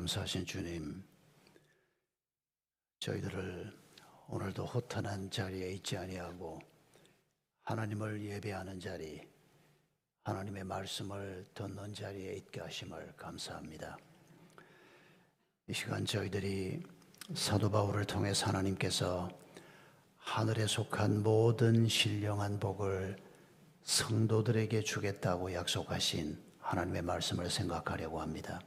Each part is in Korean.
감사하신 주님, 저희들을 오늘도 허탄한 자리에 있지 아니하고 하나님을 예배하는 자리, 하나님의 말씀을 듣는 자리에 있게 하심을 감사합니다. 이 시간 저희들이 사도 바울을 통해서 하나님께서 하늘에 속한 모든 신령한 복을 성도들에게 주겠다고 약속하신 하나님의 말씀을 생각하려고 합니다.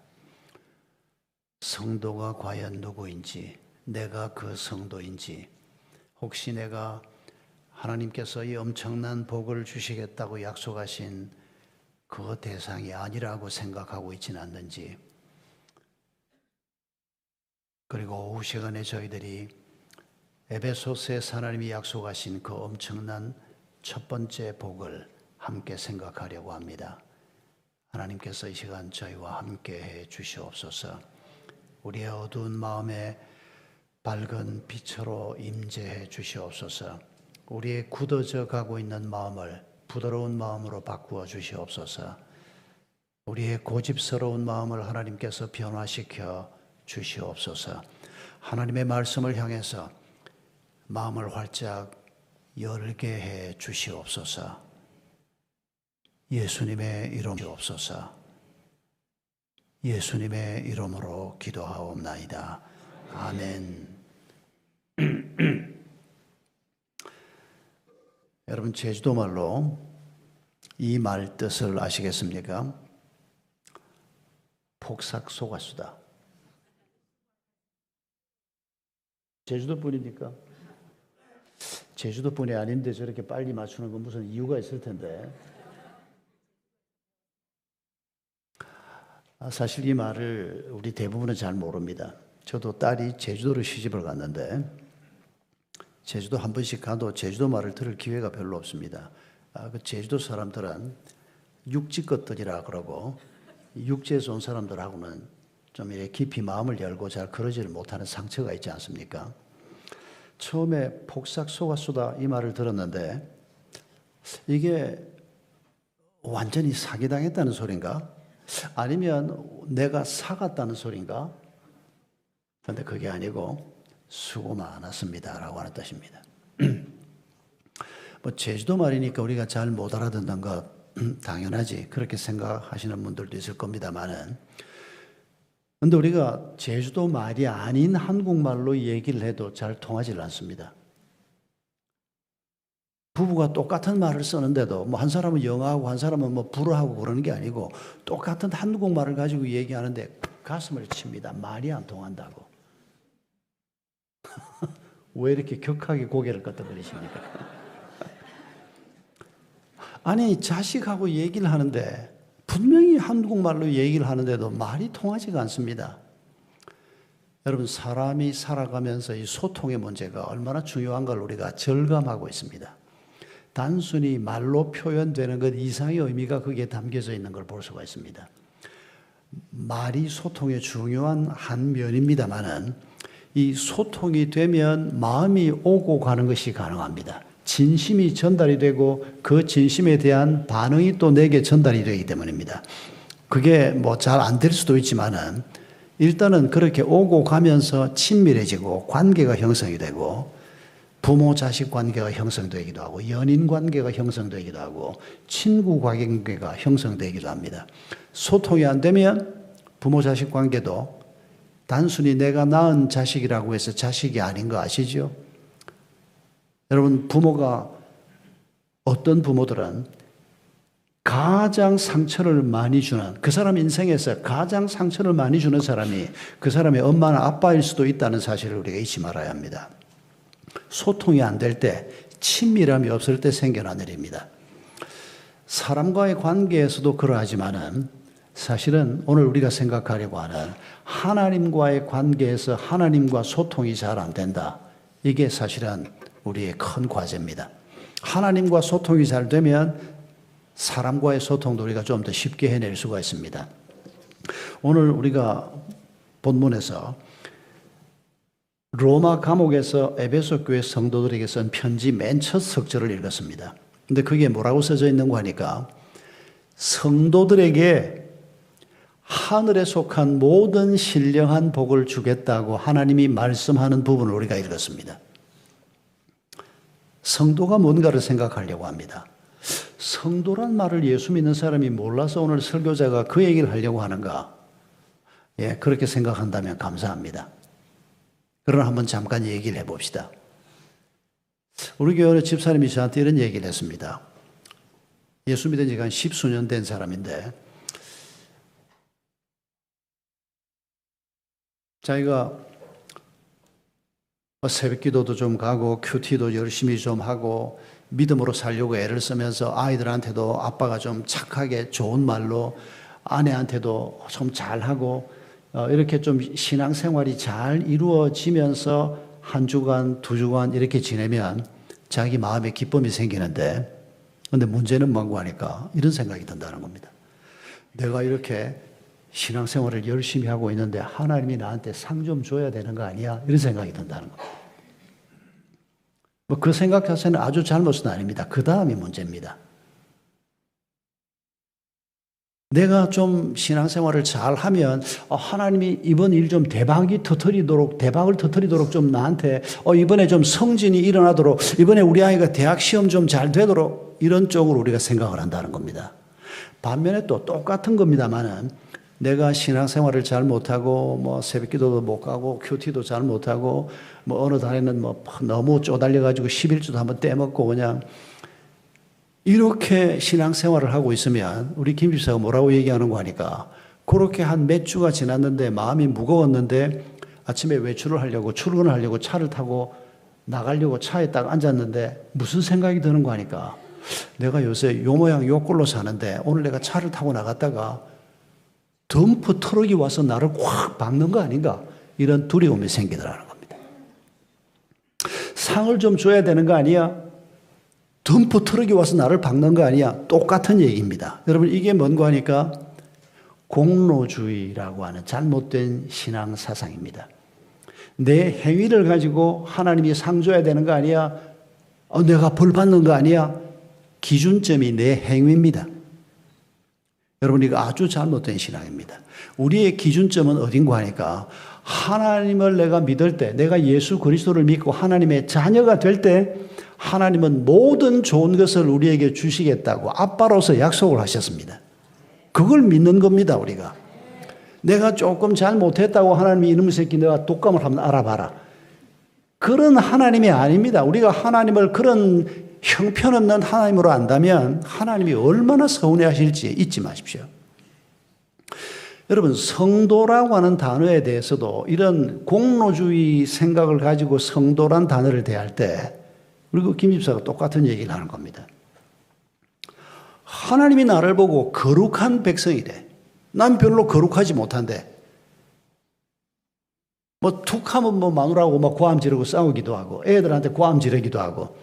성도가 과연 누구인지, 내가 그 성도인지, 혹시 내가 하나님께서 이 엄청난 복을 주시겠다고 약속하신 그 대상이 아니라고 생각하고 있지는 않는지, 그리고 오후 시간에 저희들이 에베소서에서 하나님이 약속하신 그 엄청난 첫 번째 복을 함께 생각하려고 합니다. 하나님께서 이 시간 저희와 함께 해 주시옵소서. 우리의 어두운 마음에 밝은 빛으로 임재해 주시옵소서. 우리의 굳어져 가고 있는 마음을 부드러운 마음으로 바꾸어 주시옵소서. 우리의 고집스러운 마음을 하나님께서 변화시켜 주시옵소서. 하나님의 말씀을 향해서 마음을 활짝 열게 해 주시옵소서. 예수님의 이름 주옵소서. 예수님의 이름으로 기도하옵나이다. 아멘. 여러분, 제주도 말로 이 말 뜻을 아시겠습니까? 폭삭 속았수다. 제주도 분입니까? 제주도 분이 아닌데 저렇게 빨리 맞추는 건 무슨 이유가 있을 텐데. 사실 이 말을 우리 대부분은 잘 모릅니다. 저도 딸이 제주도로 시집을 갔는데 제주도 한 번씩 가도 제주도 말을 들을 기회가 별로 없습니다. 그 제주도 사람들은 육지 것들이라 그러고 육지에서 온 사람들하고는 좀 이렇게 깊이 마음을 열고 잘 그러지를 못하는 상처가 있지 않습니까? 처음에 폭삭 속았수다 이 말을 들었는데 이게 완전히 사기당했다는 소린가? 아니면 내가 사갔다는 소린가? 그런데 그게 아니고 수고 많았습니다 라고 하는 뜻입니다. 뭐 제주도 말이니까 우리가 잘 못 알아듣는 것 당연하지 그렇게 생각하시는 분들도 있을 겁니다만은, 근데 우리가 제주도 말이 아닌 한국말로 얘기를 해도 잘 통하지 않습니다. 부부가 똑같은 말을 쓰는데도 뭐 한 사람은 영어하고 한 사람은 뭐 불어하고 그러는 게 아니고 똑같은 한국말을 가지고 얘기하는데 가슴을 칩니다. 말이 안 통한다고. 왜 이렇게 격하게 고개를 끄덕거리십니까? 아니, 자식하고 얘기를 하는데 분명히 한국말로 얘기를 하는데도 말이 통하지가 않습니다. 여러분, 사람이 살아가면서 이 소통의 문제가 얼마나 중요한 걸 우리가 절감하고 있습니다. 단순히 말로 표현되는 것 이상의 의미가 거기에 담겨져 있는 걸 볼 수가 있습니다. 말이 소통의 중요한 한 면입니다만은 이 소통이 되면 마음이 오고 가는 것이 가능합니다. 진심이 전달이 되고 그 진심에 대한 반응이 또 내게 전달이 되기 때문입니다. 그게 뭐 잘 안 될 수도 있지만은 일단은 그렇게 오고 가면서 친밀해지고 관계가 형성이 되고 부모 자식 관계가 형성되기도 하고 연인 관계가 형성되기도 하고 친구 관계가 형성되기도 합니다. 소통이 안 되면 부모 자식 관계도 단순히 내가 낳은 자식이라고 해서 자식이 아닌 거 아시죠? 여러분, 부모가 어떤 부모들은 가장 상처를 많이 주는, 그 사람 인생에서 가장 상처를 많이 주는 사람이 그 사람의 엄마나 아빠일 수도 있다는 사실을 우리가 잊지 말아야 합니다. 소통이 안 될 때, 친밀함이 없을 때 생겨난 일입니다. 사람과의 관계에서도 그러하지만은 사실은 오늘 우리가 생각하려고 하는 하나님과의 관계에서 하나님과 소통이 잘 안 된다. 이게 사실은 우리의 큰 과제입니다. 하나님과 소통이 잘 되면 사람과의 소통도 우리가 좀 더 쉽게 해낼 수가 있습니다. 오늘 우리가 본문에서 로마 감옥에서 에베소 교회 성도들에게 쓴 편지 맨 첫 석절을 읽었습니다. 근데 그게 뭐라고 써져 있는가 하니까 성도들에게 하늘에 속한 모든 신령한 복을 주겠다고 하나님이 말씀하는 부분을 우리가 읽었습니다. 성도가 뭔가를 생각하려고 합니다. 성도란 말을 예수 믿는 사람이 몰라서 오늘 설교자가 그 얘기를 하려고 하는가? 예, 그렇게 생각한다면 감사합니다. 그러나 한번 잠깐 얘기를 해봅시다. 우리 교회 집사님이 저한테 이런 얘기를 했습니다. 예수 믿은 지가 한 10수년 된 사람인데 자기가 새벽 기도도 좀 가고 큐티도 열심히 좀 하고 믿음으로 살려고 애를 쓰면서 아이들한테도 아빠가 좀 착하게 좋은 말로 아내한테도 좀 잘하고 이렇게 좀 신앙생활이 잘 이루어지면서 한 주간, 두 주간 이렇게 지내면 자기 마음에 기쁨이 생기는데 근데 문제는 뭔고 하니까 이런 생각이 든다는 겁니다. 내가 이렇게 신앙생활을 열심히 하고 있는데 하나님이 나한테 상 좀 줘야 되는 거 아니야? 이런 생각이 든다는 겁니다. 그 생각 자체는 아주 잘못은 아닙니다. 그 다음이 문제입니다. 내가 좀 신앙생활을 잘 하면 하나님이 이번 일 좀 대박을 터뜨리도록 좀 나한테 이번에 좀 성진이 일어나도록 이번에 우리 아이가 대학 시험 좀 잘 되도록 이런 쪽으로 우리가 생각을 한다는 겁니다. 반면에 또 똑같은 겁니다만은 내가 신앙생활을 잘 못하고 뭐 새벽기도도 못 가고 큐티도 잘 못하고 뭐 어느 달에는 뭐 너무 쪼달려가지고 11주도 한번 떼먹고 그냥 이렇게 신앙생활을 하고 있으면 우리 김 집사가 뭐라고 얘기하는 거 하니까 그렇게 한 몇 주가 지났는데 마음이 무거웠는데 아침에 외출을 하려고 출근을 하려고 차를 타고 나가려고 차에 딱 앉았는데 무슨 생각이 드는 거 하니까 내가 요새 요 모양 요 꼴로 사는데 오늘 내가 차를 타고 나갔다가 덤프 트럭이 와서 나를 확 박는 거 아닌가 이런 두려움이 생기더라는 겁니다. 상을 좀 줘야 되는 거 아니야? 덤프 트럭이 와서 나를 박는 거 아니야? 똑같은 얘기입니다. 여러분 이게 뭔가 하니까 공로주의라고 하는 잘못된 신앙 사상입니다. 내 행위를 가지고 하나님이 상 줘야 되는 거 아니야? 내가 벌 받는 거 아니야? 기준점이 내 행위입니다. 여러분 이거 아주 잘못된 신앙입니다. 우리의 기준점은 어딘가 하니까 하나님을 내가 믿을 때 내가 예수 그리스도를 믿고 하나님의 자녀가 될 때 하나님은 모든 좋은 것을 우리에게 주시겠다고 아빠로서 약속을 하셨습니다. 그걸 믿는 겁니다 우리가. 내가 조금 잘못했다고 하나님이 이놈의 새끼 내가 독감을 한번 알아봐라. 그런 하나님이 아닙니다. 우리가 하나님을 그런 형편없는 하나님으로 안다면 하나님이 얼마나 서운해하실지 잊지 마십시오. 여러분 성도라고 하는 단어에 대해서도 이런 공로주의 생각을 가지고 성도란 단어를 대할 때 그리고 김 집사가 똑같은 얘기를 하는 겁니다. 하나님이 나를 보고 거룩한 백성이래. 난 별로 거룩하지 못한데 뭐 툭하면 뭐 마누라하고 막 고함 지르고 싸우기도 하고 애들한테 고함 지르기도 하고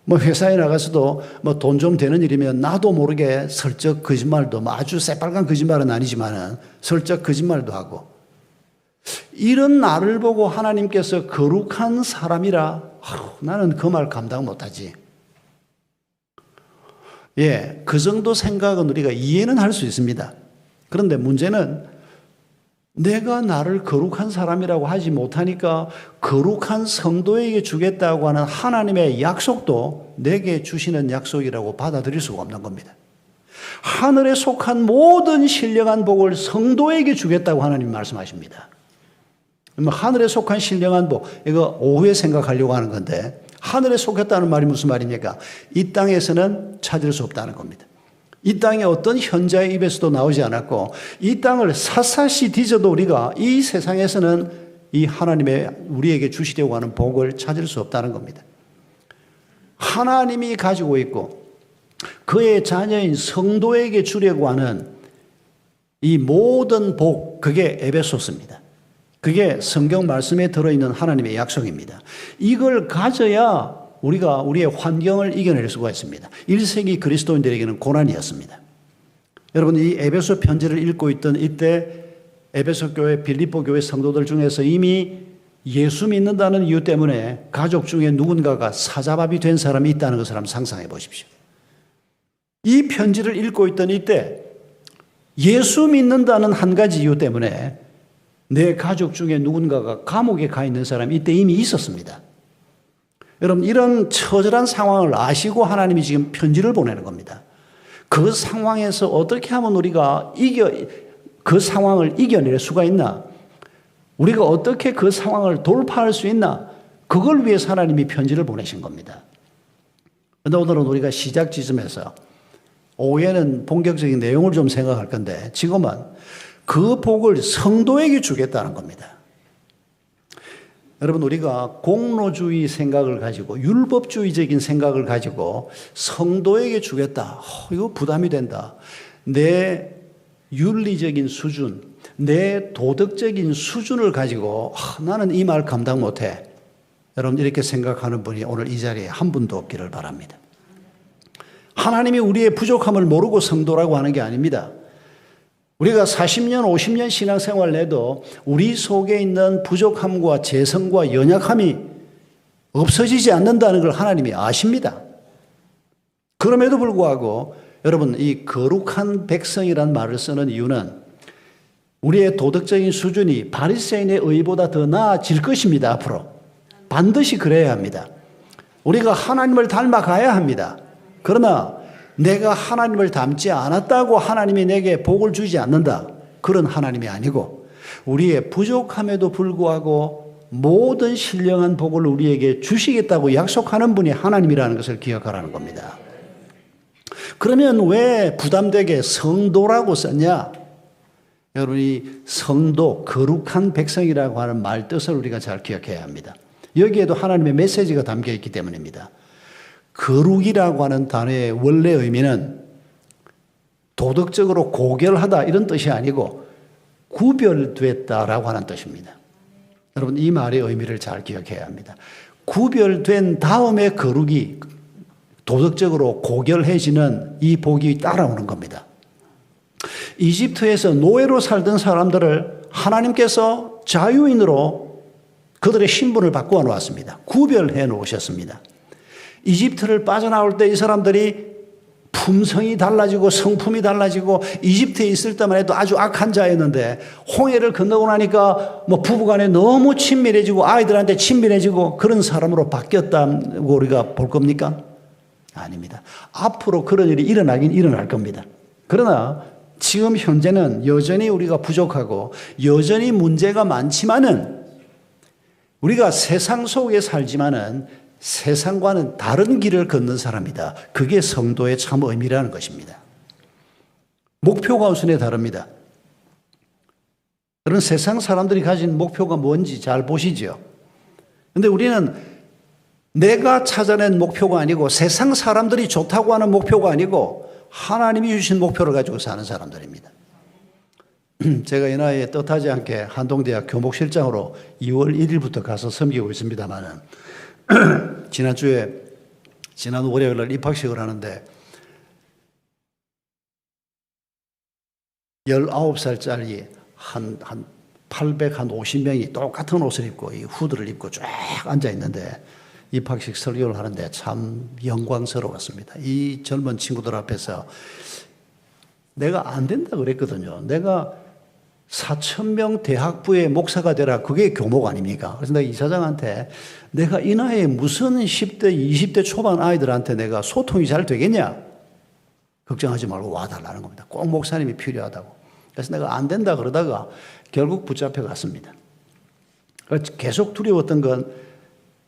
뭐 회사에 나가서도 뭐 돈 좀 되는 일이면 나도 모르게 슬쩍 거짓말도 뭐 아주 새빨간 거짓말은 아니지만은 슬쩍 거짓말도 하고 이런 나를 보고 하나님께서 거룩한 사람이라 나는 그 말 감당 못하지. 예, 그 정도 생각은 우리가 이해는 할 수 있습니다. 그런데 문제는 내가 나를 거룩한 사람이라고 하지 못하니까 거룩한 성도에게 주겠다고 하는 하나님의 약속도 내게 주시는 약속이라고 받아들일 수가 없는 겁니다. 하늘에 속한 모든 신령한 복을 성도에게 주겠다고 하나님 말씀하십니다. 하늘에 속한 신령한 복, 이거 오후에 생각하려고 하는 건데 하늘에 속했다는 말이 무슨 말입니까? 이 땅에서는 찾을 수 없다는 겁니다. 이 땅에 어떤 현자의 입에서도 나오지 않았고 이 땅을 샅샅이 뒤져도 우리가 이 세상에서는 이 하나님의 우리에게 주시려고 하는 복을 찾을 수 없다는 겁니다. 하나님이 가지고 있고 그의 자녀인 성도에게 주려고 하는 이 모든 복, 그게 에베소스입니다. 그게 성경 말씀에 들어있는 하나님의 약속입니다. 이걸 가져야 우리가 우리의 환경을 이겨낼 수가 있습니다. 1세기 그리스도인들에게는 고난이었습니다. 여러분 이 에베소 편지를 읽고 있던 이때 에베소 교회, 빌립보 교회 성도들 중에서 이미 예수 믿는다는 이유 때문에 가족 중에 누군가가 사자밥이 된 사람이 있다는 것을 한번 상상해 보십시오. 이 편지를 읽고 있던 이때 예수 믿는다는 한 가지 이유 때문에 내 가족 중에 누군가가 감옥에 가 있는 사람이 이때 이미 있었습니다. 여러분, 이런 처절한 상황을 아시고 하나님이 지금 편지를 보내는 겁니다. 그 상황에서 어떻게 하면 우리가 그 상황을 이겨낼 수가 있나? 우리가 어떻게 그 상황을 돌파할 수 있나? 그걸 위해서 하나님이 편지를 보내신 겁니다. 그런데 오늘은 우리가 시작 지점에서 오후에는 본격적인 내용을 좀 생각할 건데 지금은 그 복을 성도에게 주겠다는 겁니다. 여러분, 우리가 공로주의 생각을 가지고 율법주의적인 생각을 가지고 성도에게 주겠다. 이거 부담이 된다. 내 윤리적인 수준, 내 도덕적인 수준을 가지고 나는 이 말 감당 못해. 여러분, 이렇게 생각하는 분이 오늘 이 자리에 한 분도 없기를 바랍니다. 하나님이 우리의 부족함을 모르고 성도라고 하는 게 아닙니다. 우리가 40년, 50년 신앙생활 내도 우리 속에 있는 부족함과 재성과 연약함이 없어지지 않는다는 걸 하나님이 아십니다. 그럼에도 불구하고 여러분, 이 거룩한 백성이란 말을 쓰는 이유는 우리의 도덕적인 수준이 바리새인의 의보다 더 나아질 것입니다. 앞으로 반드시 그래야 합니다. 우리가 하나님을 닮아가야 합니다. 그러나 내가 하나님을 닮지 않았다고 하나님이 내게 복을 주지 않는다. 그런 하나님이 아니고 우리의 부족함에도 불구하고 모든 신령한 복을 우리에게 주시겠다고 약속하는 분이 하나님이라는 것을 기억하라는 겁니다. 그러면 왜 부담되게 성도라고 썼냐? 여러분, 이 성도, 거룩한 백성이라고 하는 말 뜻을 우리가 잘 기억해야 합니다. 여기에도 하나님의 메시지가 담겨 있기 때문입니다. 거룩이라고 하는 단어의 원래 의미는 도덕적으로 고결하다 이런 뜻이 아니고 구별됐다라고 하는 뜻입니다. 여러분, 이 말의 의미를 잘 기억해야 합니다. 구별된 다음에 거룩이 도덕적으로 고결해지는 이 복이 따라오는 겁니다. 이집트에서 노예로 살던 사람들을 하나님께서 자유인으로 그들의 신분을 바꾸어 놓았습니다. 구별해 놓으셨습니다. 이집트를 빠져나올 때 이 사람들이 품성이 달라지고 성품이 달라지고 이집트에 있을 때만 해도 아주 악한 자였는데 홍해를 건너고 나니까 부부간에 너무 친밀해지고 아이들한테 친밀해지고 그런 사람으로 바뀌었다고 우리가 볼 겁니까? 아닙니다. 앞으로 그런 일이 일어나긴 일어날 겁니다. 그러나 지금 현재는 여전히 우리가 부족하고 여전히 문제가 많지만은 우리가 세상 속에 살지만은 세상과는 다른 길을 걷는 사람이다. 그게 성도의 참 의미라는 것입니다. 목표가 우선에 다릅니다. 그런 세상 사람들이 가진 목표가 뭔지 잘 보시죠. 그런데 우리는 내가 찾아낸 목표가 아니고 세상 사람들이 좋다고 하는 목표가 아니고 하나님이 주신 목표를 가지고 사는 사람들입니다. 제가 이 나이에 뜻하지 않게 한동대학 교목실장으로 2월 1일부터 가서 섬기고 있습니다만은 지난 월요일 날 입학식을 하는데 19살짜리 한 850명이 똑같은 옷을 입고 이 후드를 입고 쫙 앉아 있는데 입학식 설교를 하는데 참 영광스러웠습니다. 이 젊은 친구들 앞에서 내가 안 된다 그랬거든요. 내가 4,000명 대학부의 목사가 되라. 그게 교목 아닙니까? 그래서 내가 이사장한테 내가 이 나이에 무슨 10대, 20대 초반 아이들한테 내가 소통이 잘 되겠냐? 걱정하지 말고 와달라는 겁니다. 꼭 목사님이 필요하다고. 그래서 내가 안 된다 그러다가 결국 붙잡혀 갔습니다. 계속 두려웠던 건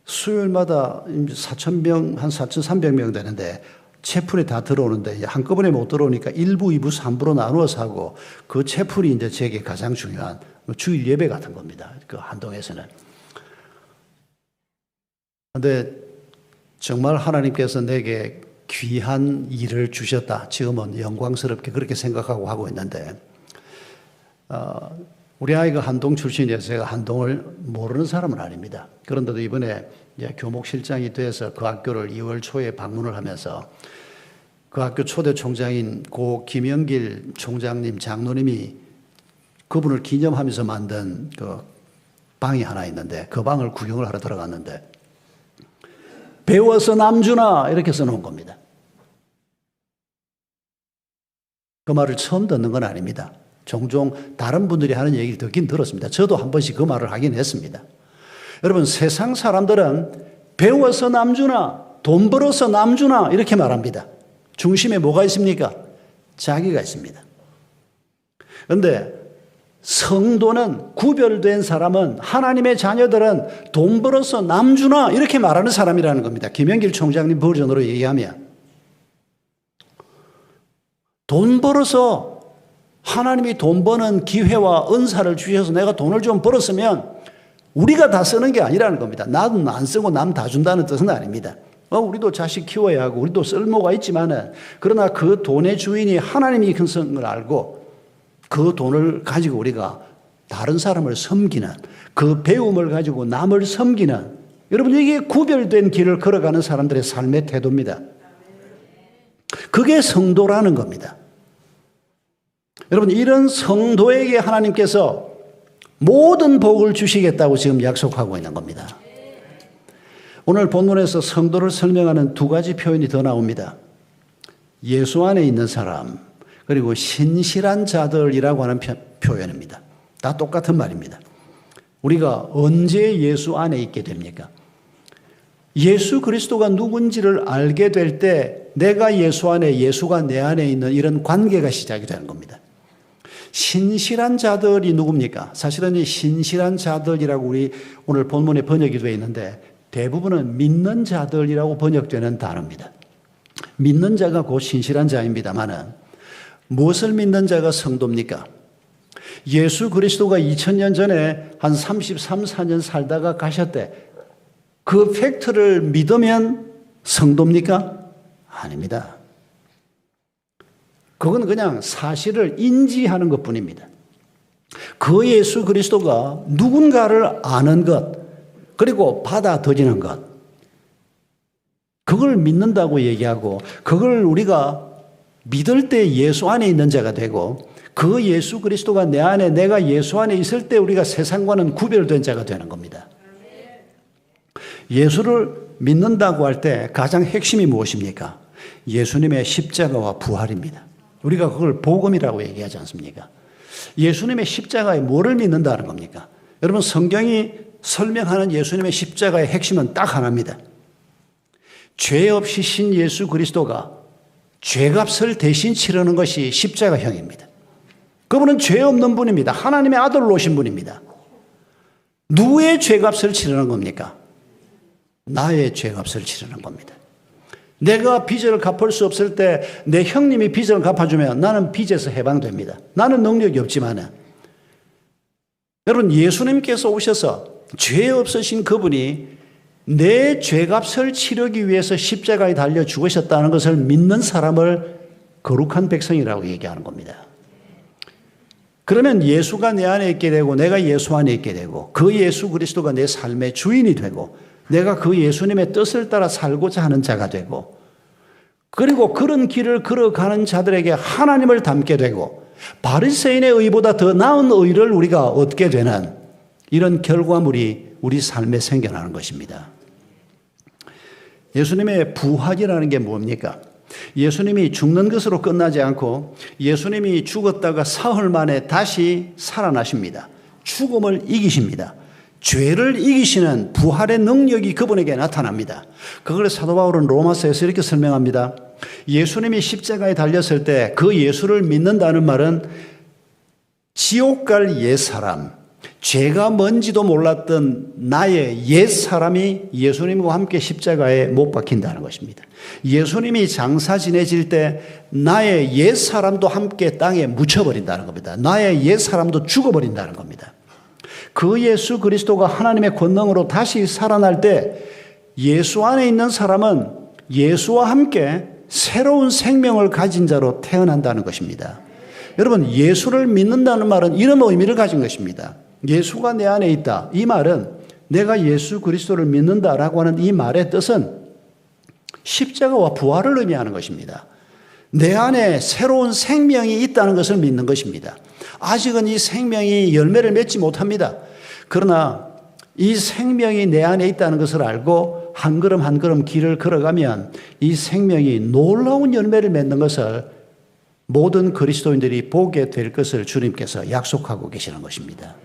수요일마다 4,000명, 한 4,300명 되는데 채플이 다 들어오는데 한꺼번에 못 들어오니까 1부, 2부, 3부로 나누어서 하고 그 채플이 이제 제게 가장 중요한 주일 예배 같은 겁니다. 그 한동에서는. 그런데 정말 하나님께서 내게 귀한 일을 주셨다. 지금은 영광스럽게 그렇게 생각하고 하고 있는데 우리 아이가 한동 출신이어서 제가 한동을 모르는 사람은 아닙니다. 그런데도 이번에 이제 교목실장이 돼서 그 학교를 2월 초에 방문을 하면서 그 학교 초대 총장인 고 김영길 총장님 장로님이 그분을 기념하면서 만든 그 방이 하나 있는데 그 방을 구경을 하러 들어갔는데 배워서 남주나 이렇게 써놓은 겁니다. 그 말을 처음 듣는 건 아닙니다. 종종 다른 분들이 하는 얘기를 듣긴 들었습니다. 저도 한 번씩 그 말을 하긴 했습니다. 여러분, 세상 사람들은 배워서 남주나 돈 벌어서 남주나 이렇게 말합니다. 중심에 뭐가 있습니까? 자기가 있습니다. 그런데 성도는, 구별된 사람은, 하나님의 자녀들은 돈 벌어서 남주나 이렇게 말하는 사람이라는 겁니다. 김영길 총장님 버전으로 얘기하면 돈 벌어서, 하나님이 돈 버는 기회와 은사를 주셔서 내가 돈을 좀 벌었으면 우리가 다 쓰는 게 아니라는 겁니다. 나는 안 쓰고 남 다 준다는 뜻은 아닙니다. 우리도 자식 키워야 하고 우리도 쓸모가 있지만은, 그러나 그 돈의 주인이 하나님이 큰 걸 알고 그 돈을 가지고 우리가 다른 사람을 섬기는, 그 배움을 가지고 남을 섬기는, 여러분, 이게 구별된 길을 걸어가는 사람들의 삶의 태도입니다. 그게 성도라는 겁니다. 여러분, 이런 성도에게 하나님께서 모든 복을 주시겠다고 지금 약속하고 있는 겁니다. 오늘 본문에서 성도를 설명하는 두 가지 표현이 더 나옵니다. 예수 안에 있는 사람, 그리고 신실한 자들이라고 하는 표현입니다. 다 똑같은 말입니다. 우리가 언제 예수 안에 있게 됩니까? 예수 그리스도가 누군지를 알게 될 때 내가 예수 안에, 예수가 내 안에 있는 이런 관계가 시작이 되는 겁니다. 신실한 자들이 누굽니까? 사실은 이 신실한 자들이라고 우리 오늘 본문에 번역이 되어 있는데 대부분은 믿는 자들이라고 번역되는 단어입니다. 믿는 자가 곧 신실한 자입니다만은 무엇을 믿는 자가 성도입니까? 예수 그리스도가 2000년 전에 한 33, 4년 살다가 가셨대. 그 팩트를 믿으면 성도입니까? 아닙니다. 그건 그냥 사실을 인지하는 것뿐입니다. 그 예수 그리스도가 누군가를 아는 것, 그리고 받아들이는 것, 그걸 믿는다고 얘기하고, 그걸 우리가 믿을 때 예수 안에 있는 자가 되고, 그 예수 그리스도가 내 안에, 내가 예수 안에 있을 때 우리가 세상과는 구별된 자가 되는 겁니다. 예수를 믿는다고 할 때 가장 핵심이 무엇입니까? 예수님의 십자가와 부활입니다. 우리가 그걸 복음이라고 얘기하지 않습니까? 예수님의 십자가에 뭐를 믿는다는 겁니까? 여러분, 성경이 설명하는 예수님의 십자가의 핵심은 딱 하나입니다. 죄 없이 신 예수 그리스도가 죄값을 대신 치르는 것이 십자가형입니다. 그분은 죄 없는 분입니다. 하나님의 아들로 오신 분입니다. 누구의 죄값을 치르는 겁니까? 나의 죄값을 치르는 겁니다. 내가 빚을 갚을 수 없을 때 내 형님이 빚을 갚아주면 나는 빚에서 해방됩니다. 나는 능력이 없지만은. 여러분, 예수님께서 오셔서 죄 없으신 그분이 내 죄값을 치르기 위해서 십자가에 달려 죽으셨다는 것을 믿는 사람을 거룩한 백성이라고 얘기하는 겁니다. 그러면 예수가 내 안에 있게 되고 내가 예수 안에 있게 되고 그 예수 그리스도가 내 삶의 주인이 되고 내가 그 예수님의 뜻을 따라 살고자 하는 자가 되고, 그리고 그런 길을 걸어가는 자들에게 하나님을 닮게 되고 바리새인의 의보다 더 나은 의를 우리가 얻게 되는 이런 결과물이 우리 삶에 생겨나는 것입니다. 예수님의 부활이라는 게 뭡니까? 예수님이 죽는 것으로 끝나지 않고 예수님이 죽었다가 사흘 만에 다시 살아나십니다. 죽음을 이기십니다. 죄를 이기시는 부활의 능력이 그분에게 나타납니다. 그걸 사도 바울은 로마서에서 이렇게 설명합니다. 예수님이 십자가에 달렸을 때 그 예수를 믿는다는 말은 지옥 갈 옛사람, 죄가 뭔지도 몰랐던 나의 옛사람이 예수님과 함께 십자가에 못 박힌다는 것입니다. 예수님이 장사 지내질 때 나의 옛사람도 함께 땅에 묻혀버린다는 겁니다. 나의 옛사람도 죽어버린다는 겁니다. 그 예수 그리스도가 하나님의 권능으로 다시 살아날 때 예수 안에 있는 사람은 예수와 함께 새로운 생명을 가진 자로 태어난다는 것입니다. 여러분, 예수를 믿는다는 말은 이런 의미를 가진 것입니다. 예수가 내 안에 있다. 이 말은 내가 예수 그리스도를 믿는다라고 하는 이 말의 뜻은 십자가와 부활을 의미하는 것입니다. 내 안에 새로운 생명이 있다는 것을 믿는 것입니다. 아직은 이 생명이 열매를 맺지 못합니다. 그러나 이 생명이 내 안에 있다는 것을 알고 한 걸음 한 걸음 길을 걸어가면 이 생명이 놀라운 열매를 맺는 것을 모든 그리스도인들이 보게 될 것을 주님께서 약속하고 계시는 것입니다.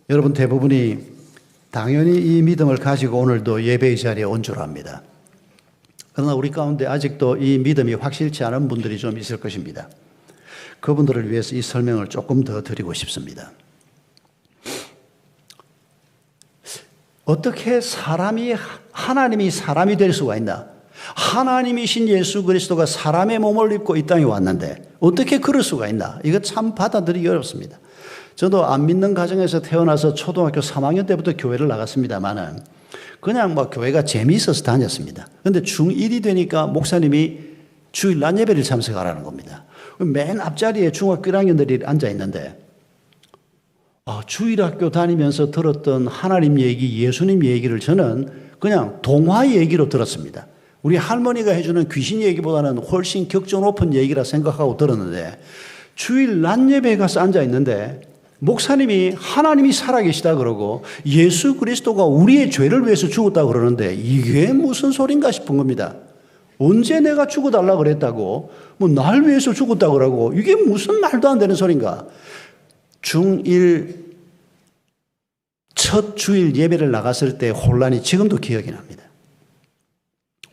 여러분 대부분이 당연히 이 믿음을 가지고 오늘도 예배의 자리에 온 줄 압니다. 그러나 우리 가운데 아직도 이 믿음이 확실치 않은 분들이 좀 있을 것입니다. 그분들을 위해서 이 설명을 조금 더 드리고 싶습니다. 어떻게 하나님이 사람이 될 수가 있나? 하나님이신 예수 그리스도가 사람의 몸을 입고 이 땅에 왔는데 어떻게 그럴 수가 있나? 이거 참 받아들이기 어렵습니다. 저도 안 믿는 가정에서 태어나서 초등학교 3학년 때부터 교회를 나갔습니다만은 그냥 교회가 재미있어서 다녔습니다. 그런데 중1이 되니까 목사님이 주일 낮 예배를 참석하라는 겁니다. 맨 앞자리에 중학교 1학년들이 앉아 있는데 주일학교 다니면서 들었던 하나님 얘기, 예수님 얘기를 저는 그냥 동화 얘기로 들었습니다. 우리 할머니가 해주는 귀신 얘기보다는 훨씬 격조 높은 얘기라 생각하고 들었는데 주일 낮 예배에 가서 앉아 있는데 목사님이 하나님이 살아계시다 그러고 예수 그리스도가 우리의 죄를 위해서 죽었다 그러는데 이게 무슨 소린가 싶은 겁니다. 언제 내가 죽어달라 그랬다고 날 위해서 죽었다 그러고 이게 무슨 말도 안 되는 소린가. 중1 첫 주일 예배를 나갔을 때 혼란이 지금도 기억이 납니다.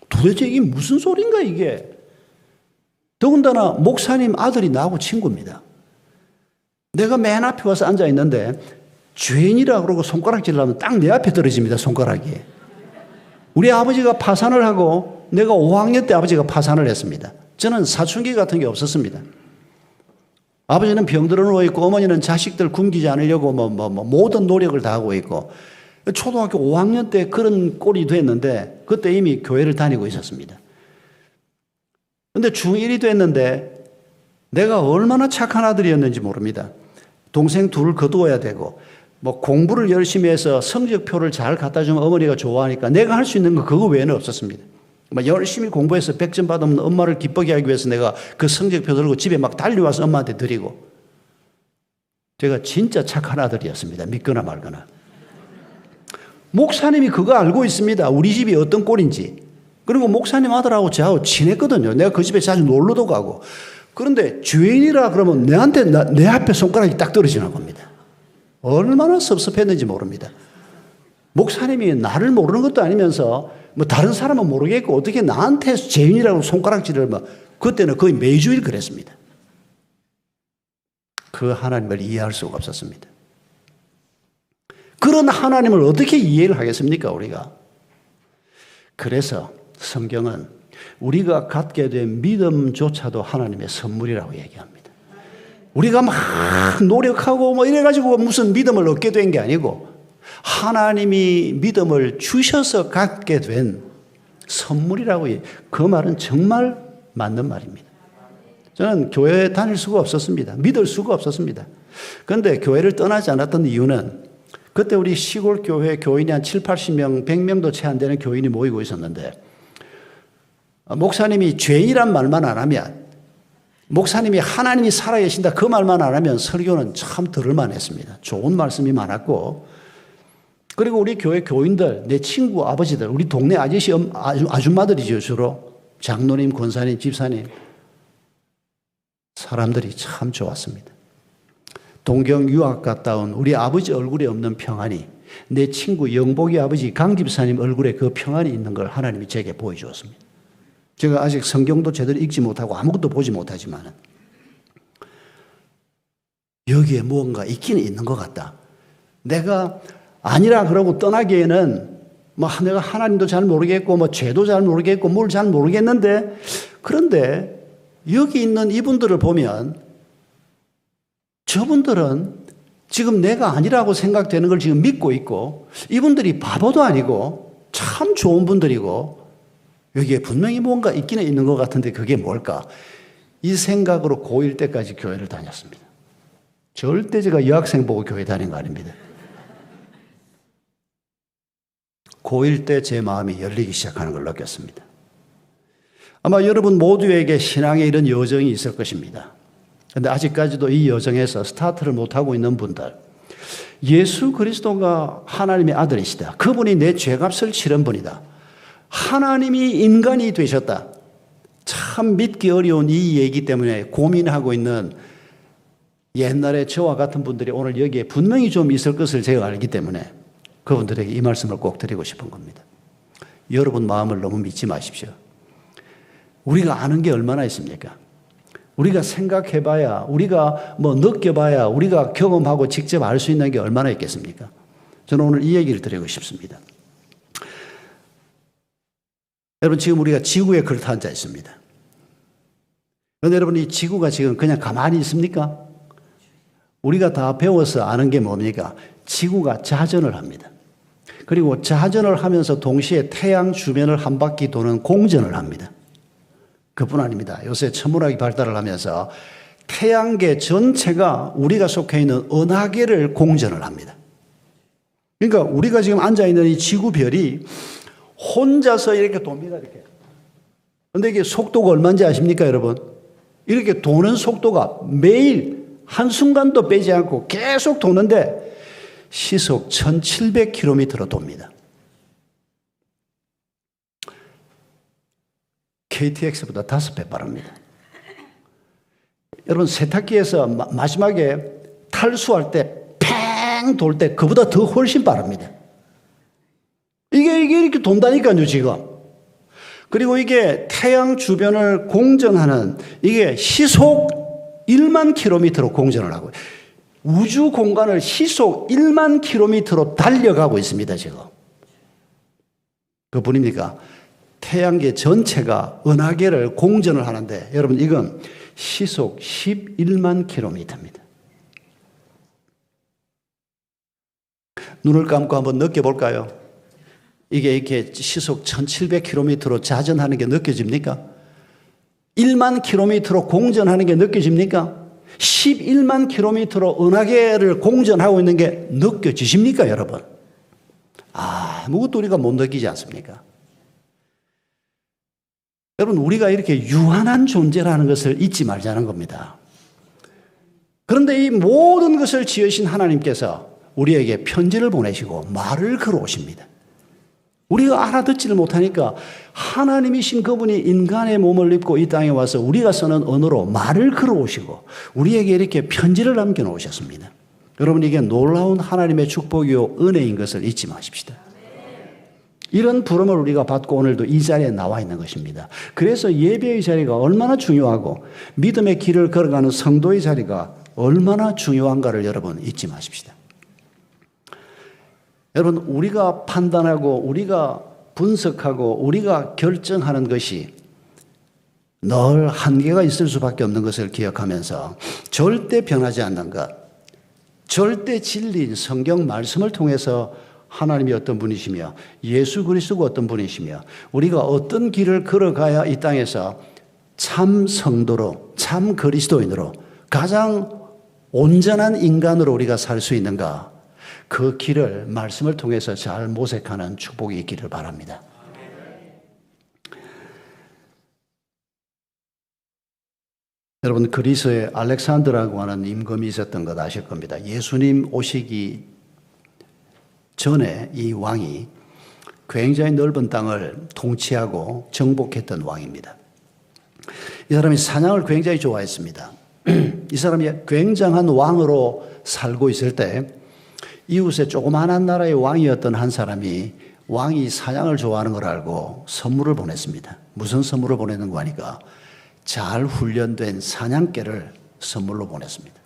도대체 이게 무슨 소린가 이게. 더군다나 목사님 아들이 나하고 친구입니다. 내가 맨 앞에 와서 앉아 있는데 죄인이라 그러고 손가락질을 하면 딱 내 앞에 떨어집니다. 손가락이. 우리 아버지가 파산을 하고 내가 5학년 때 아버지가 파산을 했습니다. 저는 사춘기 같은 게 없었습니다. 아버지는 병들어 누워있고 어머니는 자식들 굶기지 않으려고 모든 노력을 다하고 있고 초등학교 5학년 때 그런 꼴이 됐는데 그때 이미 교회를 다니고 있었습니다. 그런데 중1이 됐는데 내가 얼마나 착한 아들이었는지 모릅니다. 동생 둘을 거두어야 되고 공부를 열심히 해서 성적표를 잘 갖다 주면 어머니가 좋아하니까 내가 할 수 있는 건 그거 외에는 없었습니다. 열심히 공부해서 100점 받으면 엄마를 기쁘게 하기 위해서 내가 그 성적표 들고 집에 막 달려와서 엄마한테 드리고 제가 진짜 착한 아들이었습니다. 믿거나 말거나. 목사님이 그거 알고 있습니다. 우리 집이 어떤 꼴인지. 그리고 목사님 아들하고 저하고 친했거든요. 내가 그 집에 자주 놀러도 가고. 그런데 죄인이라 그러면 내 앞에 손가락이 딱 떨어지는 겁니다. 얼마나 섭섭했는지 모릅니다. 목사님이 나를 모르는 것도 아니면서 다른 사람은 모르겠고 어떻게 나한테 죄인이라고 손가락질을 그때는 거의 매주일 그랬습니다. 그 하나님을 이해할 수가 없었습니다. 그런 하나님을 어떻게 이해를 하겠습니까 우리가? 그래서 성경은 우리가 갖게 된 믿음조차도 하나님의 선물이라고 얘기합니다. 우리가 막 노력하고 이래가지고 무슨 믿음을 얻게 된 게 아니고 하나님이 믿음을 주셔서 갖게 된 선물이라고 그 말은 정말 맞는 말입니다. 저는 교회에 다닐 수가 없었습니다. 믿을 수가 없었습니다. 그런데 교회를 떠나지 않았던 이유는 그때 우리 시골 교회 교인이 한 7, 80명, 100명도 채 안 되는 교인이 모이고 있었는데 목사님이 죄인이란 말만 안 하면 목사님이 하나님이 살아계신다 그 말만 안 하면 설교는 참 들을만 했습니다. 좋은 말씀이 많았고 그리고 우리 교회 교인들, 내 친구 아버지들, 우리 동네 아줌마들이죠 주로. 장로님, 권사님, 집사님. 사람들이 참 좋았습니다. 동경 유학 갔다 온 우리 아버지 얼굴에 없는 평안이 내 친구 영복이 아버지 강 집사님 얼굴에 그 평안이 있는 걸 하나님이 제게 보여주었습니다. 제가 아직 성경도 제대로 읽지 못하고 아무것도 보지 못하지만 여기에 무언가 있기는 있는 것 같다. 내가 아니라 그러고 떠나기에는 내가 하나님도 잘 모르겠고 죄도 잘 모르겠고 뭘 잘 모르겠는데 그런데 여기 있는 이분들을 보면 저분들은 지금 내가 아니라고 생각되는 걸 지금 믿고 있고 이분들이 바보도 아니고 참 좋은 분들이고 여기에 분명히 뭔가 있기는 있는 것 같은데 그게 뭘까? 이 생각으로 고1 때까지 교회를 다녔습니다. 절대 제가 여학생 보고 교회 다닌 거 아닙니다. 고1 때 제 마음이 열리기 시작하는 걸 느꼈습니다. 아마 여러분 모두에게 신앙에 이런 여정이 있을 것입니다. 그런데 아직까지도 이 여정에서 스타트를 못하고 있는 분들, 예수 그리스도가 하나님의 아들이시다. 그분이 내 죄값을 치른 분이다. 하나님이 인간이 되셨다. 참 믿기 어려운 이 얘기 때문에 고민하고 있는 옛날에 저와 같은 분들이 오늘 여기에 분명히 좀 있을 것을 제가 알기 때문에 그분들에게 이 말씀을 꼭 드리고 싶은 겁니다. 여러분 마음을 너무 믿지 마십시오. 우리가 아는 게 얼마나 있습니까? 우리가 생각해봐야, 우리가 느껴봐야, 우리가 경험하고 직접 알 수 있는 게 얼마나 있겠습니까? 저는 오늘 이 얘기를 드리고 싶습니다. 여러분, 지금 우리가 지구에 걸터 앉아 있습니다. 그런데 여러분, 이 지구가 지금 그냥 가만히 있습니까? 우리가 다 배워서 아는 게 뭡니까? 지구가 자전을 합니다. 그리고 자전을 하면서 동시에 태양 주변을 한 바퀴 도는 공전을 합니다. 그뿐 아닙니다. 요새 천문학이 발달을 하면서 태양계 전체가 우리가 속해 있는 은하계를 공전을 합니다. 그러니까 우리가 지금 앉아있는 이 지구별이 혼자서 이렇게 돕니다. 이렇게. 그런데 이게 속도가 얼마인지 아십니까, 여러분? 이렇게 도는 속도가 매일 한순간도 빼지 않고 계속 도는데 시속 1700km로 돕니다. KTX보다 5배 빠릅니다. 여러분, 세탁기에서 마지막에 탈수할 때 팽 돌 때 그보다 더 훨씬 빠릅니다. 이게 이렇게 돈다니까요, 지금. 그리고 이게 태양 주변을 공전하는 이게 시속 1만 킬로미터로 공전을 하고 우주 공간을 시속 1만 킬로미터로 달려가고 있습니다, 지금. 그뿐입니까? 태양계 전체가 은하계를 공전을 하는데 여러분 이건 시속 11만 킬로미터입니다. 눈을 감고 한번 느껴볼까요? 이게 이렇게 시속 1700km로 자전하는 게 느껴집니까? 1만 킬로미터로 공전하는 게 느껴집니까? 11만 킬로미터로 은하계를 공전하고 있는 게 느껴지십니까, 여러분? 아무것도 우리가 못 느끼지 않습니까? 여러분, 우리가 이렇게 유한한 존재라는 것을 잊지 말자는 겁니다. 그런데 이 모든 것을 지으신 하나님께서 우리에게 편지를 보내시고 말을 걸어오십니다. 우리가 알아듣지를 못하니까 하나님이신 그분이 인간의 몸을 입고 이 땅에 와서 우리가 쓰는 언어로 말을 걸어오시고 우리에게 이렇게 편지를 남겨놓으셨습니다. 여러분, 이게 놀라운 하나님의 축복이요 은혜인 것을 잊지 마십시다. 이런 부름을 우리가 받고 오늘도 이 자리에 나와 있는 것입니다. 그래서 예배의 자리가 얼마나 중요하고 믿음의 길을 걸어가는 성도의 자리가 얼마나 중요한가를 여러분 잊지 마십시다. 여러분, 우리가 판단하고 우리가 분석하고 우리가 결정하는 것이 늘 한계가 있을 수밖에 없는 것을 기억하면서 절대 변하지 않는 것, 절대 진리인 성경 말씀을 통해서 하나님이 어떤 분이시며 예수 그리스도가 어떤 분이시며 우리가 어떤 길을 걸어가야 이 땅에서 참 성도로 참 그리스도인으로 가장 온전한 인간으로 우리가 살 수 있는가, 그 길을 말씀을 통해서 잘 모색하는 축복이 있기를 바랍니다. 여러분, 그리스에 알렉산더라고 하는 임금이 있었던 것 아실 겁니다. 예수님 오시기 전에 이 왕이 굉장히 넓은 땅을 통치하고 정복했던 왕입니다. 이 사람이 사냥을 굉장히 좋아했습니다. 이 사람이 굉장한 왕으로 살고 있을 때 이웃에 조그마한 나라의 왕이었던 한 사람이 왕이 사냥을 좋아하는 걸 알고 선물을 보냈습니다. 무슨 선물을 보내는 거 하니까 잘 훈련된 사냥개를 선물로 보냈습니다.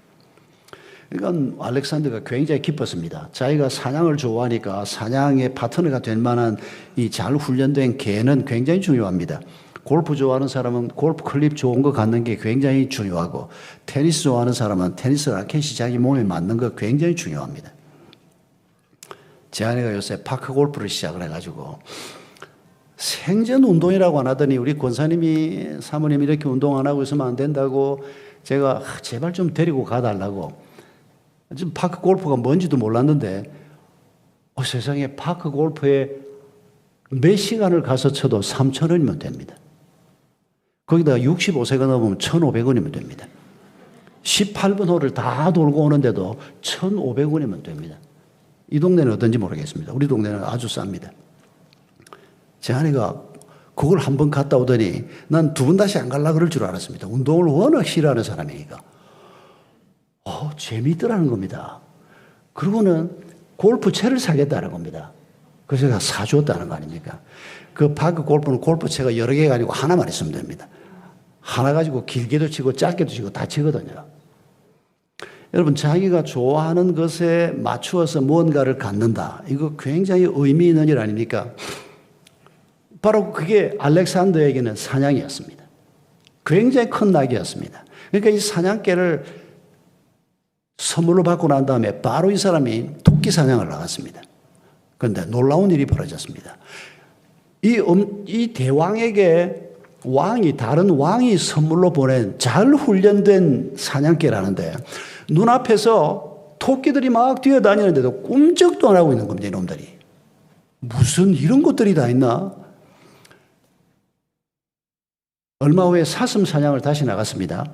그러니까 알렉산더가 굉장히 기뻤습니다. 자기가 사냥을 좋아하니까 사냥의 파트너가 될 만한 이 잘 훈련된 개는 굉장히 중요합니다. 골프 좋아하는 사람은 골프 클립 좋은 거 갖는 게 굉장히 중요하고 테니스 좋아하는 사람은 테니스 라켓이 자기 몸에 맞는 거 굉장히 중요합니다. 제 아내가 요새 파크 골프를 시작을 해가지고 생전 운동이라고 안 하더니 우리 권사님이 사모님 이렇게 운동 안 하고 있으면 안 된다고 제가 제발 좀 데리고 가달라고. 지금 파크 골프가 뭔지도 몰랐는데 세상에 파크 골프에 몇 시간을 가서 쳐도 3,000원이면 됩니다. 거기다가 65세가 넘으면 1,500원이면 됩니다. 18번 홀을 다 돌고 오는데도 1,500원이면 됩니다. 이 동네는 어떤지 모르겠습니다. 우리 동네는 아주 쌉니다. 제 아내가 그걸 한 번 갔다 오더니 난 두 번 다시 안 가려고 그럴 줄 알았습니다. 운동을 워낙 싫어하는 사람이니까. 재미있더라는 겁니다. 그러고는 골프채를 사겠다는 겁니다. 그래서 제가 사줬다는 거 아닙니까? 그 파크 골프는 골프채가 여러 개가 아니고 하나만 있으면 됩니다. 하나 가지고 길게도 치고 짧게도 치고 다 치거든요. 여러분, 자기가 좋아하는 것에 맞추어서 무언가를 갖는다. 이거 굉장히 의미 있는 일 아닙니까? 바로 그게 알렉산더에게는 사냥이었습니다. 굉장히 큰 낙이었습니다. 그러니까 이 사냥개를 선물로 받고 난 다음에 바로 이 사람이 토끼 사냥을 나갔습니다. 그런데 놀라운 일이 벌어졌습니다. 이 대왕에게 다른 왕이 선물로 보낸 잘 훈련된 사냥개라는데 눈앞에서 토끼들이 막 뛰어다니는데도 꿈쩍도 안 하고 있는 겁니다, 이놈들이. 무슨 이런 것들이 다 있나? 얼마 후에 사슴 사냥을 다시 나갔습니다.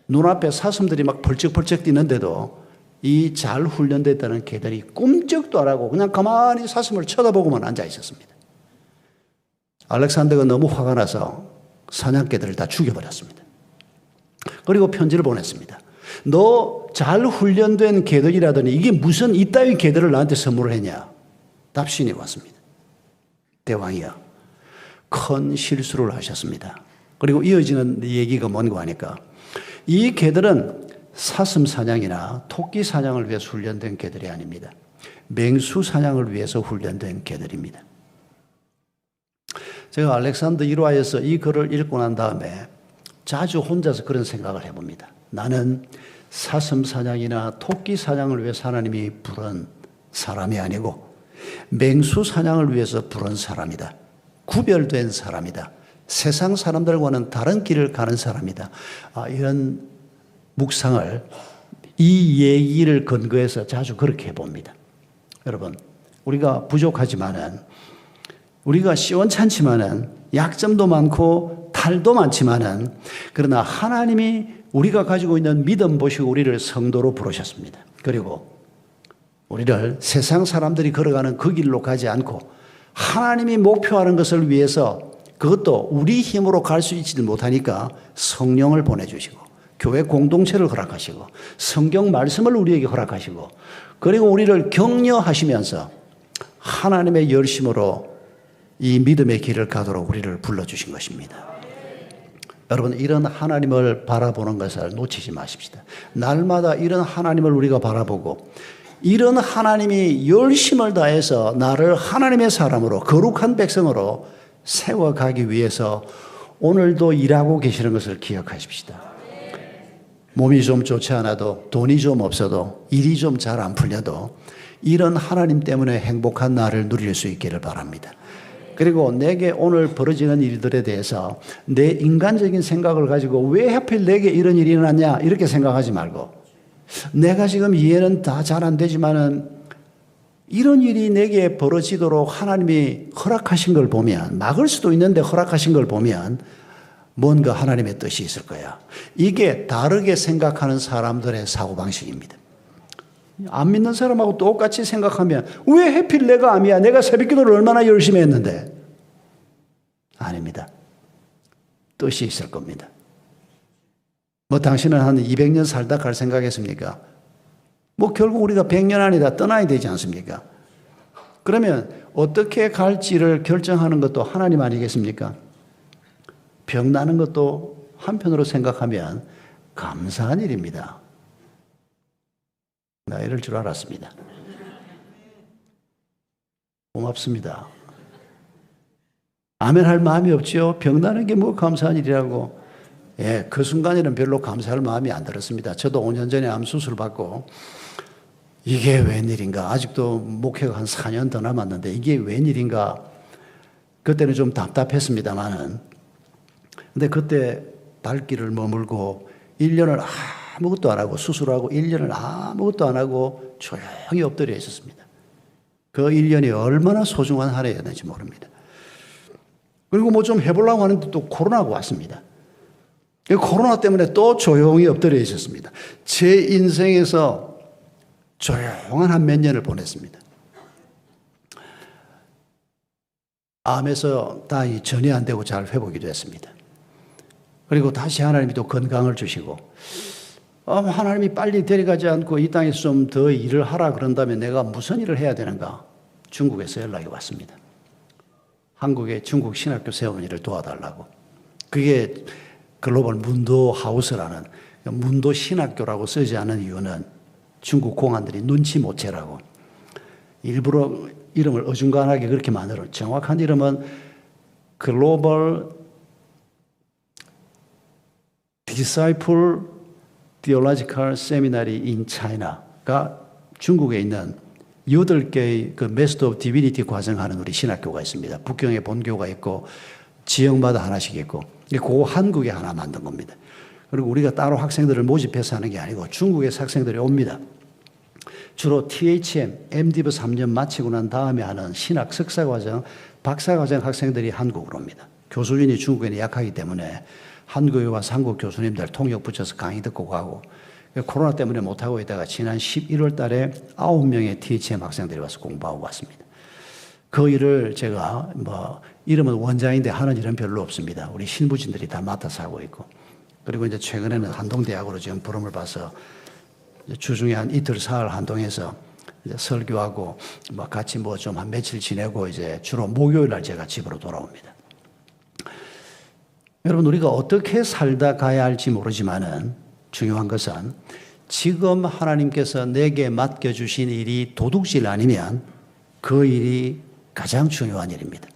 눈앞에 사슴들이 막 벌쩍벌쩍 뛰는데도 이 잘 훈련됐다는 개들이 꿈쩍도 안 하고 그냥 가만히 사슴을 쳐다보고만 앉아 있었습니다. 알렉산더가 너무 화가 나서 사냥개들을 다 죽여버렸습니다. 그리고 편지를 보냈습니다. 너 잘 훈련된 개들이라더니 이게 무슨 이따위 개들을 나한테 선물을 했냐? 답신이 왔습니다. 대왕이여, 큰 실수를 하셨습니다. 그리고 이어지는 얘기가 뭔가 하니까 이 개들은 사슴 사냥이나 토끼 사냥을 위해서 훈련된 개들이 아닙니다. 맹수 사냥을 위해서 훈련된 개들입니다. 제가 알렉산더 1화에서 이 글을 읽고 난 다음에 자주 혼자서 그런 생각을 해봅니다. 나는 사슴 사냥이나 토끼 사냥을 위해서 하나님이 부른 사람이 아니고 맹수 사냥을 위해서 부른 사람이다. 구별된 사람이다. 세상 사람들과는 다른 길을 가는 사람이다. 이런 묵상을 이 얘기를 근거해서 자주 그렇게 해봅니다. 여러분, 우리가 부족하지만은 우리가 시원찮지만은 약점도 많고 탈도 많지만은 그러나 하나님이 우리가 가지고 있는 믿음 보시고 우리를 성도로 부르셨습니다. 그리고 우리를 세상 사람들이 걸어가는 그 길로 가지 않고 하나님이 목표하는 것을 위해서 그것도 우리 힘으로 갈 수 있지 못하니까 성령을 보내주시고 교회 공동체를 허락하시고 성경 말씀을 우리에게 허락하시고 그리고 우리를 격려하시면서 하나님의 열심으로 이 믿음의 길을 가도록 우리를 불러주신 것입니다. 여러분, 이런 하나님을 바라보는 것을 놓치지 마십시다. 날마다 이런 하나님을 우리가 바라보고 이런 하나님이 열심을 다해서 나를 하나님의 사람으로 거룩한 백성으로 세워가기 위해서 오늘도 일하고 계시는 것을 기억하십시다. 몸이 좀 좋지 않아도 돈이 좀 없어도 일이 좀 잘 안 풀려도 이런 하나님 때문에 행복한 날을 누릴 수 있기를 바랍니다. 그리고 내게 오늘 벌어지는 일들에 대해서 내 인간적인 생각을 가지고 왜 하필 내게 이런 일이 일어났냐 이렇게 생각하지 말고 내가 지금 이해는 다 잘 안 되지만은 이런 일이 내게 벌어지도록 하나님이 허락하신 걸 보면 막을 수도 있는데 허락하신 걸 보면 뭔가 하나님의 뜻이 있을 거야. 이게 다르게 생각하는 사람들의 사고방식입니다. 안 믿는 사람하고 똑같이 생각하면 왜 하필 내가 암이야? 내가 새벽기도를 얼마나 열심히 했는데. 아닙니다. 뜻이 있을 겁니다. 뭐 당신은 한 200년 살다 갈 생각했습니까? 뭐 결국 우리가 100년 안에 다 떠나야 되지 않습니까? 그러면 어떻게 갈지를 결정하는 것도 하나님 아니겠습니까? 병 나는 것도 한편으로 생각하면 감사한 일입니다. 나 이럴 줄 알았습니다. 고맙습니다. 아멘 할 마음이 없죠. 병 나는 게 뭐 감사한 일이라고. 예, 그 순간에는 별로 감사할 마음이 안 들었습니다. 저도 5년 전에 암 수술 받고 이게 웬일인가. 아직도 목회가 한 4년 더 남았는데 이게 웬일인가. 그때는 좀 답답했습니다만은. 근데 그때 발길을 머물고 1년을 아무것도 안 하고 수술하고 1년을 아무것도 안 하고 조용히 엎드려 있었습니다. 그 1년이 얼마나 소중한 한 해였는지 모릅니다. 그리고 뭐 좀 해보려고 하는데 또 코로나가 왔습니다. 코로나 때문에 또 조용히 엎드려 있었습니다. 제 인생에서 조용한 한 몇 년을 보냈습니다. 암에서 다행히 전이 안 되고 잘 회복이 됐습니다. 그리고 다시 하나님이 또 건강을 주시고, 하나님이 빨리 데려가지 않고 이 땅에서 좀 더 일을 하라 그런다면 내가 무슨 일을 해야 되는가? 중국에서 연락이 왔습니다. 한국에 중국 신학교 세우는 일을 도와달라고. 그게 글로벌 문도 하우스라는, 문도 신학교라고 쓰지 않은 이유는 중국 공안들이 눈치 못 채라고. 일부러 이름을 어중간하게 그렇게 만들어. 정확한 이름은 글로벌 Disciple Theological Seminary in China가 중국에 있는 8개의 그 Master of Divinity 과정하는 우리 신학교가 있습니다. 북경에 본교가 있고 지역마다 하나씩 있고, 그거 한국에 하나 만든 겁니다. 그리고 우리가 따로 학생들을 모집해서 하는 게 아니고 중국에서 학생들이 옵니다. 주로 THM, MDiv 3년 마치고 난 다음에 하는 신학 석사과정, 박사과정 학생들이 한국으로 옵니다. 교수진이 중국에는 약하기 때문에 한국에 와서 한국 교수님들 통역 붙여서 강의 듣고 가고, 코로나 때문에 못하고 있다가 지난 11월 달에 9명의 THM 학생들이 와서 공부하고 왔습니다. 그 일을 제가 이름은 원장인데 하는 일은 별로 없습니다. 우리 신부진들이 다 맡아서 하고 있고, 그리고 이제 최근에는 한동대학으로 지금 부름을 봐서 주중에 한 이틀 사흘 한동에서 이제 설교하고 같이 좀 한 며칠 지내고 이제 주로 목요일 날 제가 집으로 돌아옵니다. 여러분, 우리가 어떻게 살다 가야 할지 모르지만은 중요한 것은 지금 하나님께서 내게 맡겨주신 일이 도둑질 아니면 그 일이 가장 중요한 일입니다.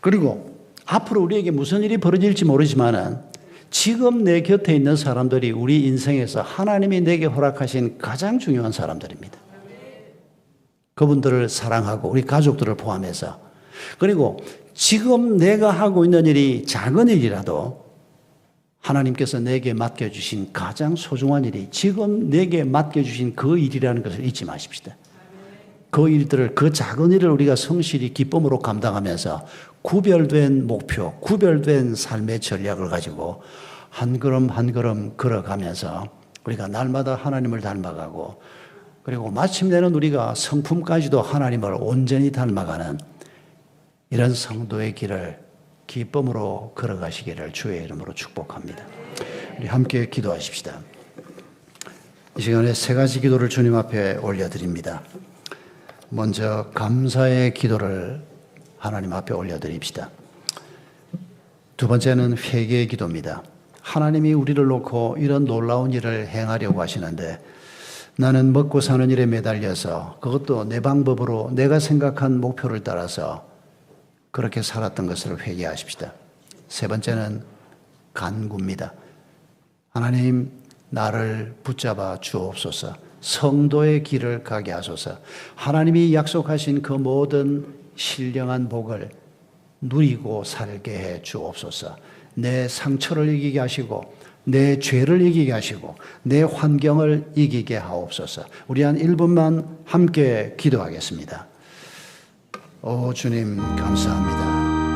그리고 앞으로 우리에게 무슨 일이 벌어질지 모르지만은 지금 내 곁에 있는 사람들이 우리 인생에서 하나님이 내게 허락하신 가장 중요한 사람들입니다. 그분들을 사랑하고 우리 가족들을 포함해서, 그리고 지금 내가 하고 있는 일이 작은 일이라도 하나님께서 내게 맡겨주신 가장 소중한 일이 지금 내게 맡겨주신 그 일이라는 것을 잊지 마십시다. 그 일들을, 그 작은 일을 우리가 성실히 기쁨으로 감당하면서 구별된 목표, 구별된 삶의 전략을 가지고 한 걸음 한 걸음 걸어가면서 우리가 날마다 하나님을 닮아가고, 그리고 마침내는 우리가 성품까지도 하나님을 온전히 닮아가는 이런 성도의 길을 기쁨으로 걸어가시기를 주의 이름으로 축복합니다. 우리 함께 기도하십시다. 이 시간에 세 가지 기도를 주님 앞에 올려드립니다. 먼저 감사의 기도를 하나님 앞에 올려드립시다. 두 번째는 회개의 기도입니다. 하나님이 우리를 놓고 이런 놀라운 일을 행하려고 하시는데 나는 먹고 사는 일에 매달려서 그것도 내 방법으로 내가 생각한 목표를 따라서 그렇게 살았던 것을 회개하십시다. 세 번째는 간구입니다. 하나님, 나를 붙잡아 주옵소서. 성도의 길을 가게 하소서. 하나님이 약속하신 그 모든 신령한 복을 누리고 살게 해 주옵소서. 내 상처를 이기게 하시고 내 죄를 이기게 하시고 내 환경을 이기게 하옵소서. 우리 한 1분만 함께 기도하겠습니다. 오 주님, 감사합니다.